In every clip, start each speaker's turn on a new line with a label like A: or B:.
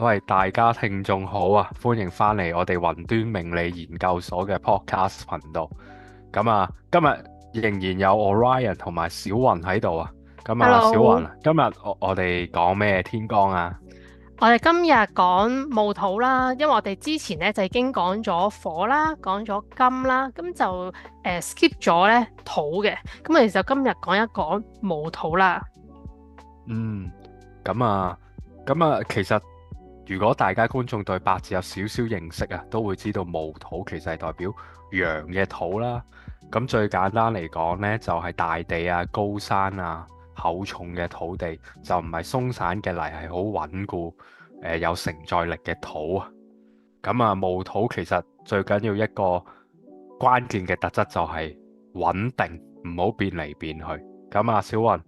A: 喂，大家聽眾好啊，歡迎翻嚟我哋雲端命理研究所嘅 podcast 頻道。今日仍然有 Orion 同埋小雲喺度啊。小
B: Hello，
A: 雲，今日我哋講咩天光啊？
B: 我哋今日講戊土啦，因為我哋之前咧就已經講咗火啦，講咗金啦，咁就skip 咗咧土嘅，咁我哋就今日講一講戊土啦。
A: 嗯，咁啊，其實如果大家觀眾對八字有少少認識啊，都會知道戊土其實係代表陽嘅土啦。咁最簡單嚟講呢，就係大地啊、高山啊、厚重嘅土地，就唔係鬆散嘅泥，係好穩固、有承載力嘅土啊。戊土其實最緊要一個關鍵嘅特質就係穩定，唔好變嚟變去。小雲，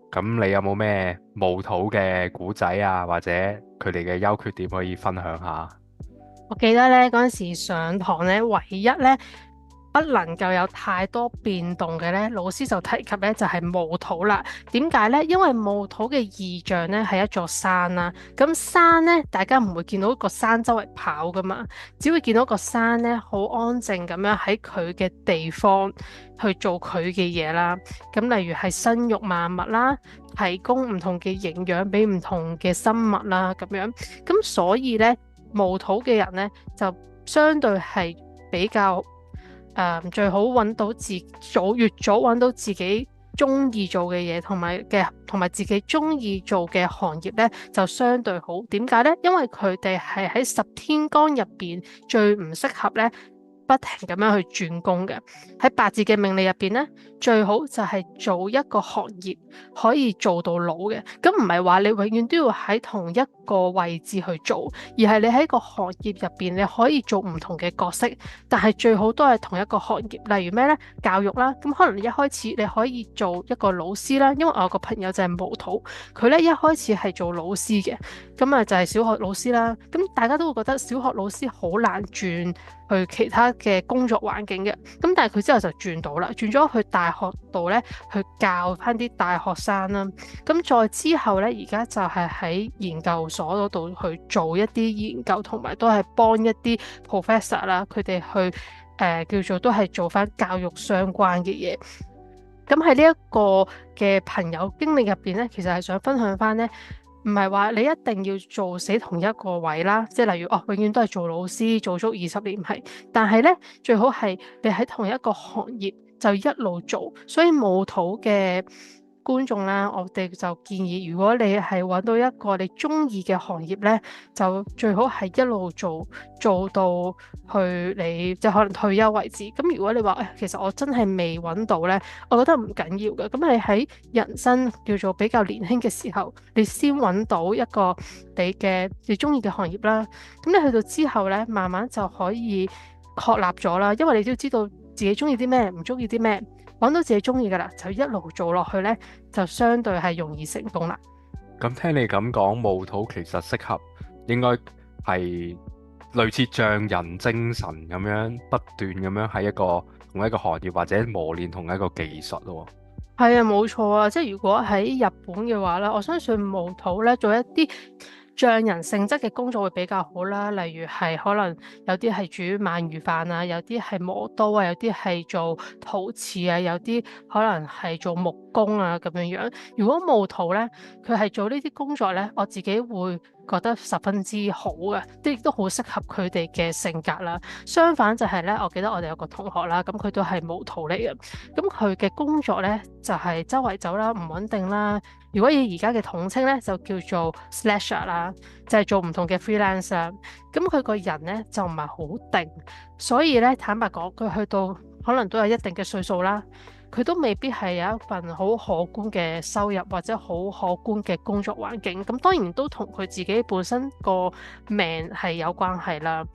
A: 咁你有冇咩戊土嘅古仔啊，或者佢哋嘅優缺點可以分享下？
B: 我記得咧嗰陣時上堂咧，唯一咧不能夠有太多變動嘅咧，老師就提及咧就係戊土啦。點解咧？因為戊土嘅意象咧係一座山啦。咁山咧，大家唔會見到個山周圍跑噶嘛，只會見到個山咧好安靜咁樣喺佢嘅地方去做佢嘅嘢啦。咁例如係生育萬物啦，提供唔同嘅營養俾唔同嘅生物啦，咁樣。咁所以咧，戊土嘅人咧就相對係比較最好揾到越早揾到自己中意做嘅嘢，同埋自己中意做嘅行業咧，就相對好。點解咧？因為佢哋係喺十天干入邊最唔適合咧，不停咁樣去轉工嘅。喺八字嘅命理入邊咧，最好就係做一個行業可以做到老嘅。咁唔係話你永遠都要喺同一個位置去做，而係你喺個行業入邊你可以做唔同嘅角色，但係最好都係同一個行業。例如咩呢？教育啦，咁可能你一開始你可以做一個老師啦，因為我有個朋友就係戊土，佢呢一開始係做老師嘅，咁啊就係小學老師啦。咁大家都會覺得小學老師好難轉去其他嘅工作環境嘅，咁但係佢之後就轉到啦，轉咗去大學度咧去教翻啲大學生啦。咁再之後咧，而家就係喺研究所嗰度去做一啲研究，同埋都係幫一啲 professor 啦，佢哋去叫做都係做翻教育相關嘅嘢。咁喺呢一個嘅朋友經歷入邊咧，其實係想分享翻咧。唔係話你一定要做死同一個位啦，即係例如哦，永遠都係做老師做足20年唔係，但係咧最好係你喺同一個行業就一路做，所以冇土嘅觀眾啦，我哋就建議，如果你係揾到一個你中意嘅行業咧，就最好係一路做到去你即係可能退休為止。咁如果你話其實我真係未揾到咧，我覺得唔緊要嘅。咁你喺人生叫做比較年輕嘅時候，你先揾到一個你中意嘅行業啦。咁你去到之後咧，慢慢就可以確立咗啦，因為你都要知道自己中意啲咩，唔中意啲咩。揾到自己中意嘅啦，就一路做落去呢，就相對係容易成功啦。
A: 咁聽你咁講，戊土其實適合應該係類似匠人精神咁樣，不斷咁樣喺同一個行業或者磨練同一個技術咯。
B: 係啊，冇錯啊，即係如果喺日本嘅話咧，我相信戊土咧做一啲匠人性質嘅工作會比較好啦。例如係可能有啲係煮鰻魚飯啊，有啲係磨刀啊，有啲係做陶瓷啊，有啲可能係做木工啊咁樣樣。如果戊土咧，佢係做呢啲工作咧，我自己會覺得十分之好嘅，即亦都好適合佢哋嘅性格啦。相反就係咧，我記得我哋有個同學啦，咁佢都係戊土嚟嘅。咁佢嘅工作咧就係周圍走啦，唔穩定啦。如果以而家嘅統稱咧，就叫做 slasher 啦，就係做唔同嘅 freelance 啦。咁佢個人咧就唔係好定，所以咧坦白講，佢去到可能都有一定嘅歲數啦，佢都未必係有一份好可觀嘅收入或者好可觀嘅工作環境。咁當然都同佢自己本身個命係有關係啦。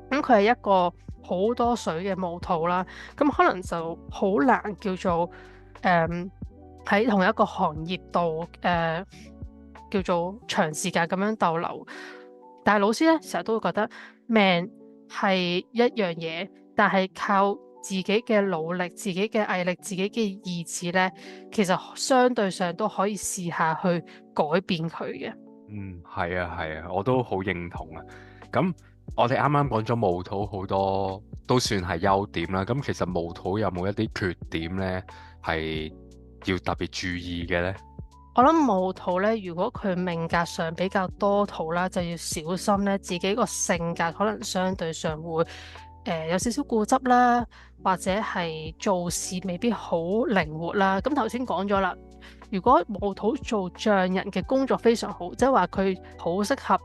B: 咁佢係一個好多水嘅戊土啦，咁可能就好難叫做喺同一個行業度叫做長時間咁樣逗留。但係老師咧成日都會覺得命係一樣嘢，但係靠自己嘅努力、自己嘅毅力、自己嘅意志咧，其實相對上都可以試下去改變佢嘅。
A: 係啊，係啊，我都好認同啊。咁我哋啱啱講咗毛土好多都算係優點啦。咁其實毛土有冇一啲缺點呢？係要特別注意嘅呢？
B: 我諗木土咧，如果佢命格上比較多土啦，就要小心咧，自己個性格可能相對上會有少少固執啦，或者係做事未必好靈活啦。咁頭先講咗啦，如果木土做匠人嘅工作非常好，即係話佢好適合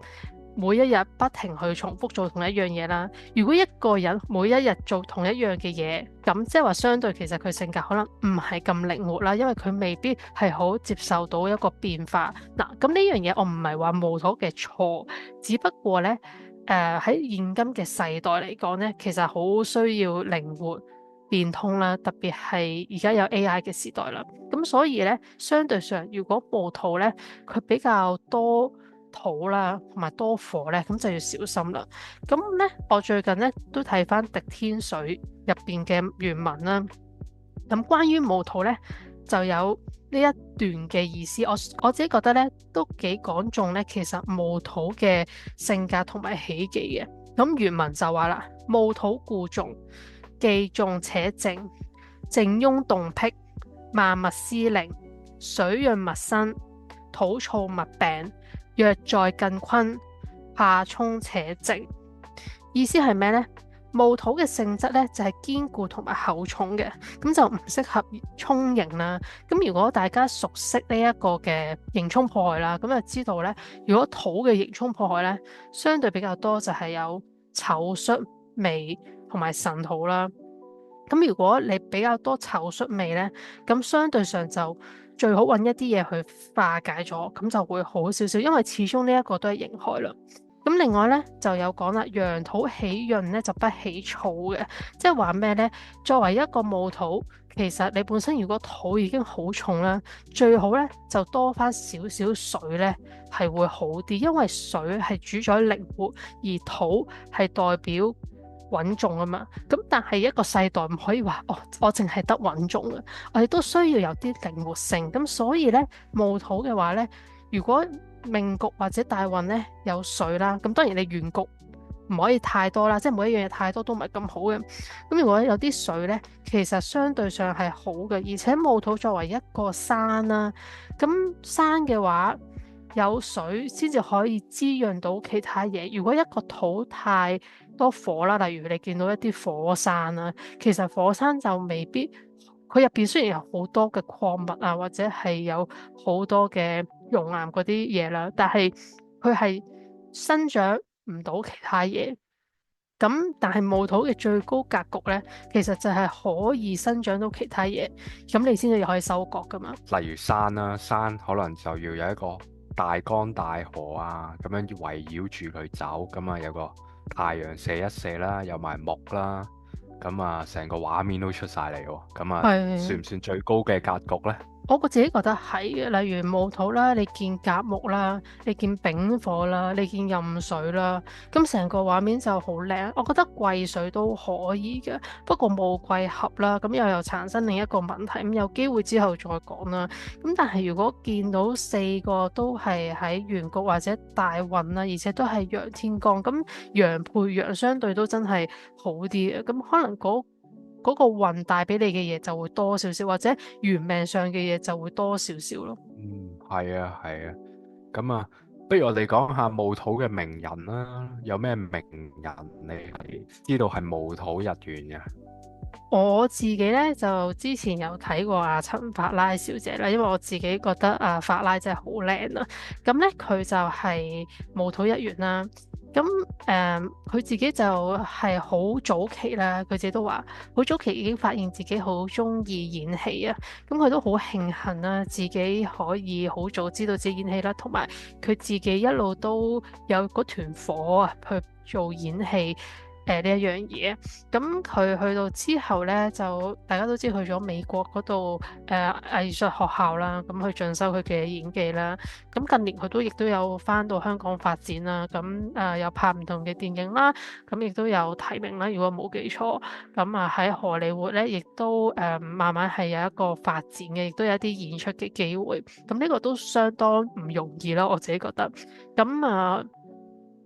B: 每一日不停去重複做同一樣嘢啦。如果一個人每一日做同一樣嘅嘢，咁即係話相對其實佢性格可能唔係咁靈活啦，因為佢未必係好接受到一個變化。嗱，咁呢樣嘢我唔係話木土嘅錯，只不過呢，喺現今嘅世代嚟講呢，其實好需要靈活變通啦，特別係而家有 AI 嘅時代啦。咁所以呢，相對上如果木土呢，佢比較多土啦，同埋多火咧，咁就要小心啦。咁咧，我最近咧都睇翻《滴天髓》入邊嘅原文啦。咁關於木土咧，就有呢一段嘅意思。我自己覺得咧，都幾講中咧，其實木土嘅性格同埋喜忌嘅。咁原文就話啦，木土故重，既重且靜，靜庸動僻，萬物思靈，水潤物生，土燥物病。若在艮坤，下沖且靜。意思係咩呢？木土嘅性質咧就係堅固同埋厚重嘅，咁就唔適合沖刑啦。咁如果大家熟悉呢一個嘅刑沖破害啦，咁就知道咧，如果土嘅刑沖破害咧，相對比較多就係有丑戌未同埋辰土啦。咁如果你比較多丑戌未咧，咁相對上就最好揾一啲嘢去化解咗，咁就會好少少，因為始終呢一個都係刑害啦。咁另外咧就有講啦，陽土喜潤咧就不喜燥嘅，即係話咩咧？作為一個木土，其實你本身如果土已經好重啦，最好咧就多翻少少水咧係會好啲，因為水係主宰靈活，而土係代表穩重啊嘛。咁但係一個世代唔可以話哦，我淨係得穩重啊，我哋都需要有啲靈活性。咁所以咧木土嘅話咧，如果命局或者大運咧有水啦，咁當然你原局唔可以太多啦，即係每一樣嘢太多都唔係咁好嘅。咁如果有啲水咧，其實相對上係好嘅，而且木土作為一個山啦，咁山嘅話有水先至可以滋潤到其他嘢。如果一個土太多火啦，例如你見到一啲火山啦，其實火山就未必。佢入邊雖然有好多嘅礦物啊，或者係有好多嘅熔岩嗰啲嘢啦，但係佢係生長唔到其他嘢。咁但係木土嘅最高格局咧，其實就係可以生長到其他嘢，咁你先至可以收割噶嘛。
A: 例如山啦，山可能就要有一個大江大河啊，咁樣圍繞住佢走，咁啊有個太陽射一射啦，有埋木啦，咁啊成個畫面都出晒嚟喎，咁啊算
B: 係。
A: 唔算最高嘅格局呢？
B: 我自己覺得係嘅，例如木土啦，你見甲木啦，你見丙火啦，你見壬水啦，咁成個畫面就好靚。我覺得癸水都可以嘅，不過冇癸合啦，咁又產生另一個問題，咁有機會之後再講啦。咁但係如果見到四個都係喺原局或者大運啦，而且都係陽天干，咁陽配陽相對都真係好啲嘅，咁可能嗰個運帶俾你嘅嘢就會多少少，或者原命上嘅嘢就會多少少咯。
A: 係啊，係啊，咁啊，不如我哋講下木土嘅名人啦，有咩名人你係知道係木土日元嘅？
B: 我自己咧就之前有睇過阿陳法拉小姐啦，因為我自己覺得阿法拉真係好靚啦。咁咧佢就係木土一員啦。咁佢自己就係好早期啦，佢自己都話好早期已經發現自己好中意演戲啊。咁佢都好慶幸啦，自己可以好早知道自己演戲啦，同埋，佢自己，佢自己一路都有嗰團火啊去做演戲。呢一樣嘢。咁佢去到之後呢，就大家都知去咗美國嗰度藝術學校啦，咁去進修佢嘅演技啦。咁近年佢都亦都有翻到香港發展啦，咁有拍唔同嘅電影啦，咁亦都有提名啦，如果冇記錯。咁喺荷里活咧，亦都慢慢係有一個發展嘅，亦都有一啲演出嘅機會。咁呢個都相當唔容易啦，我自己覺得。咁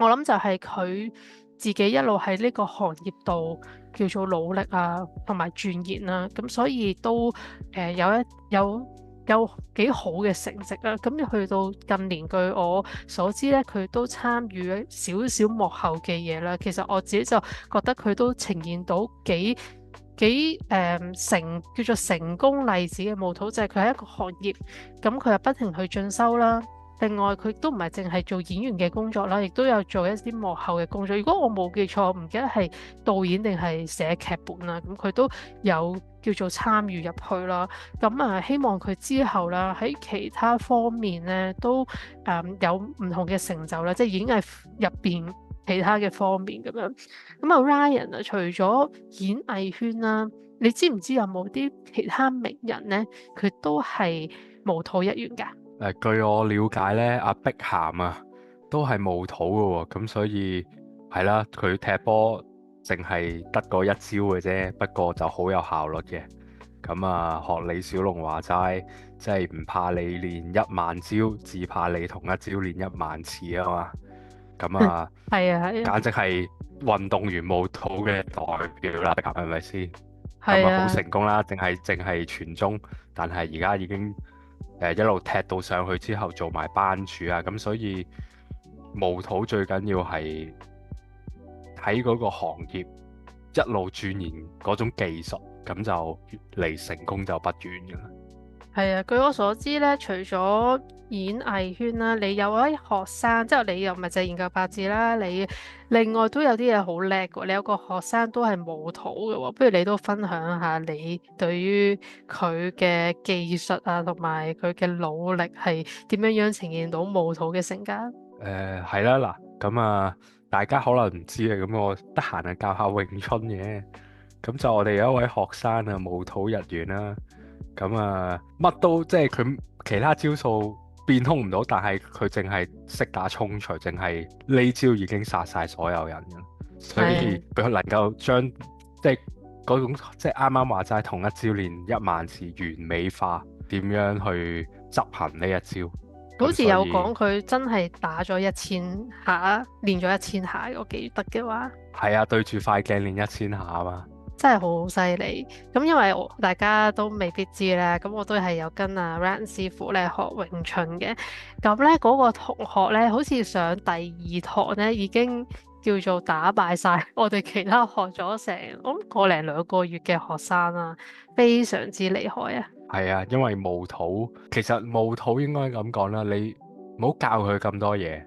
B: 我諗就係佢自己一路喺呢個行業度叫做努力啊，同埋鑽研啦。咁所以都有幾好嘅成績啊。咁去到近年，據我所知咧，佢都參與少少幕後嘅嘢啦。其實我自己就覺得佢都呈現到幾叫做成功例子嘅舞蹈，就係佢喺一個行業，咁佢又不停去進修啦。另外佢都唔係淨係做演員嘅工作啦，亦都有做一啲幕後嘅工作。如果我冇記錯，唔記得係導演定係寫劇本啦，咁佢都有叫做參與入去啦。咁希望佢之後啦喺其他方面咧都有唔同嘅成就啦，即係演藝入邊其他嘅方面咁樣。咁Ryan 啊，除咗演藝圈啦，你知唔知有冇啲其他名人咧，佢都係無土一員㗎？
A: 據我了解咧，阿碧咸啊都係無土嘅喎，咁所以係啦，佢踢波淨係得嗰一招嘅啫，不過就好有效率嘅。咁學李小龍話齋，即係唔怕你練1萬招，只怕你同一招練1萬次啊嘛。咁
B: 係啊係啊
A: 簡直係運動員無土嘅代表啦，碧咸係咪先？咁好
B: 係啊，
A: 成功啦，淨係傳中，但係而家已經一路踢到上去之後做埋班主啊，咁所以無土最緊要係喺嗰個行業一路鑽研嗰種技術，咁就離成功就不遠噶啦。
B: 係啊，據我所知咧，除咗演藝圈啦，你有位學生，即係你又唔係就係研究八字啦，你另外都有啲嘢好叻嘅，你有個學生都係無土嘅喎，不如你都分享下你對於佢嘅技術啊，同埋佢嘅努力係點樣樣呈現到無土嘅性格？
A: 係啦，嗱，咁大家可能唔知啊，咁我得閒教下詠春嘅，咁就我哋有一位學生啊，無土日元啦，咁乜都即係佢其他招數變通唔到，但係佢淨係識打衝錘，淨係呢招已經殺晒所有人嘅，所以佢能夠將即係嗰種即係啱啱話齋同一招練1萬次完美化，點樣去執行呢一招？
B: 好似
A: 咁所以
B: 有講佢真係打咗1000下，練咗1000下，我記得嘅話。
A: 係啊，對住塊鏡練1000下啊嘛。
B: 真係好犀利，咁因為大家都未必知咧，咁我都係有跟Ryan 師傅咧學詠春嘅，咁咧嗰個同學咧好似上第2堂咧已經叫做打敗晒我哋其他學咗成我諗個零兩個月嘅學生啦，非常之厲害啊！
A: 係啊，因為無土，其實無土應該咁講啦，你唔好教佢咁多嘢，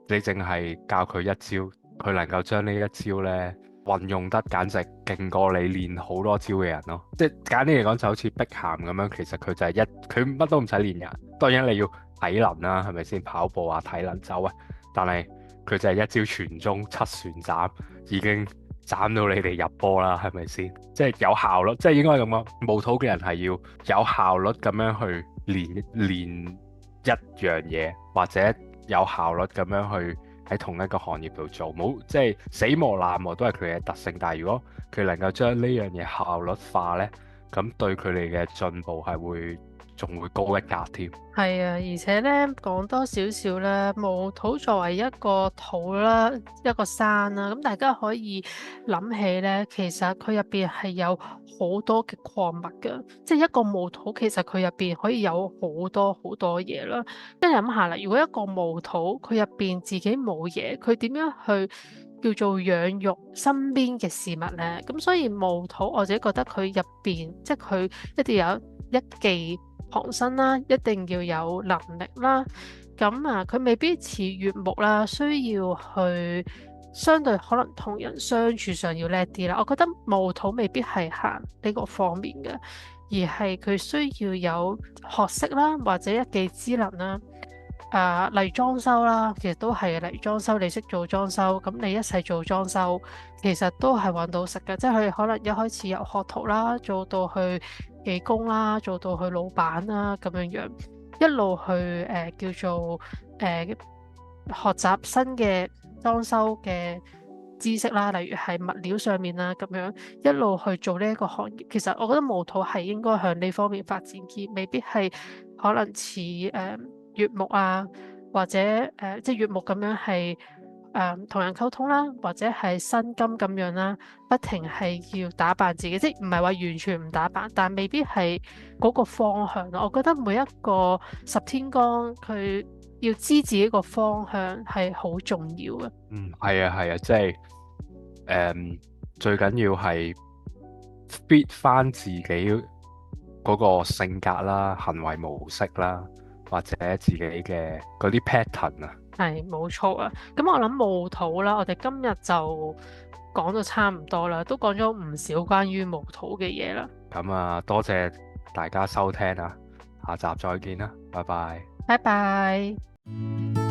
A: 你淨係教佢一招，佢能夠將呢一招呢運用得簡直勁過你練好多招嘅人咯。即係簡單嚟講，就好似碧咸咁樣，其實佢就係佢乜都唔使練人。當然你要體能啦，係咪先？跑步啊，體能走啊，但係佢就係一招傳中7旋斬，已經斬到你哋入波啦，係咪先？即係有效率，即係應該咁講。無土嘅人係要有效率咁樣去練一樣嘢，或者有效率咁樣去喺同一個行業度做，冇即係死磨爛磨都係佢嘅特性。但係如果佢能夠將呢樣嘢效率化呢，咁對佢哋嘅進步係仲會高一格添。
B: 係啊，而且咧講多少少咧，無土作為一個土啦，一個山啦，咁大家可以諗起咧，其實佢入邊係有好多嘅礦物㗎，即係一個無土其實佢入邊可以有好多好多嘢啦。跟住諗下啦，如果一個無土佢入邊自己冇嘢，佢點樣去叫做養育身邊嘅事物咧？咁所以無土我自己覺得佢入邊即係佢一定有一技傍身啦，一定要有能力啦。咁佢未必似乙木啦，需要去相對可能同人相處上要叻啲啦。我覺得無土未必係行呢個方面嘅，而係佢需要有學識啦，或者一技之能啦。例如裝修啦，其實都係例如裝修，你識做裝修，咁你一世做裝修，其實都係揾到食嘅。即係佢可能一開始由學徒啦，做到去技工啦，做到去老闆啦，咁樣樣一路去叫做學習新嘅裝修嘅知識啦，例如係物料上面啦，咁樣一路去做呢一個行業。其實我覺得模土係應該向呢方面發展，而未必係可能似乙木啊，或者即係乙木咁樣係同人溝通啦，或者係辛金咁樣啦，不停係要打扮自己，即係唔係話完全唔打扮，但未必係嗰個方向咯。我覺得每一個十天光佢要知自己個方向係好重要嘅。
A: 係啊係啊，即係最緊要係 fit 翻自己嗰個性格啦、行為模式啦，或者自己嘅嗰啲 pattern 啊。
B: 係冇錯啊！咁我諗模土啦，我哋今日就講到差唔多啦，都講咗唔少關於模土嘅嘢啦。
A: 咁啊，多謝大家收聽啊，下集再見啦，拜拜。
B: 拜拜。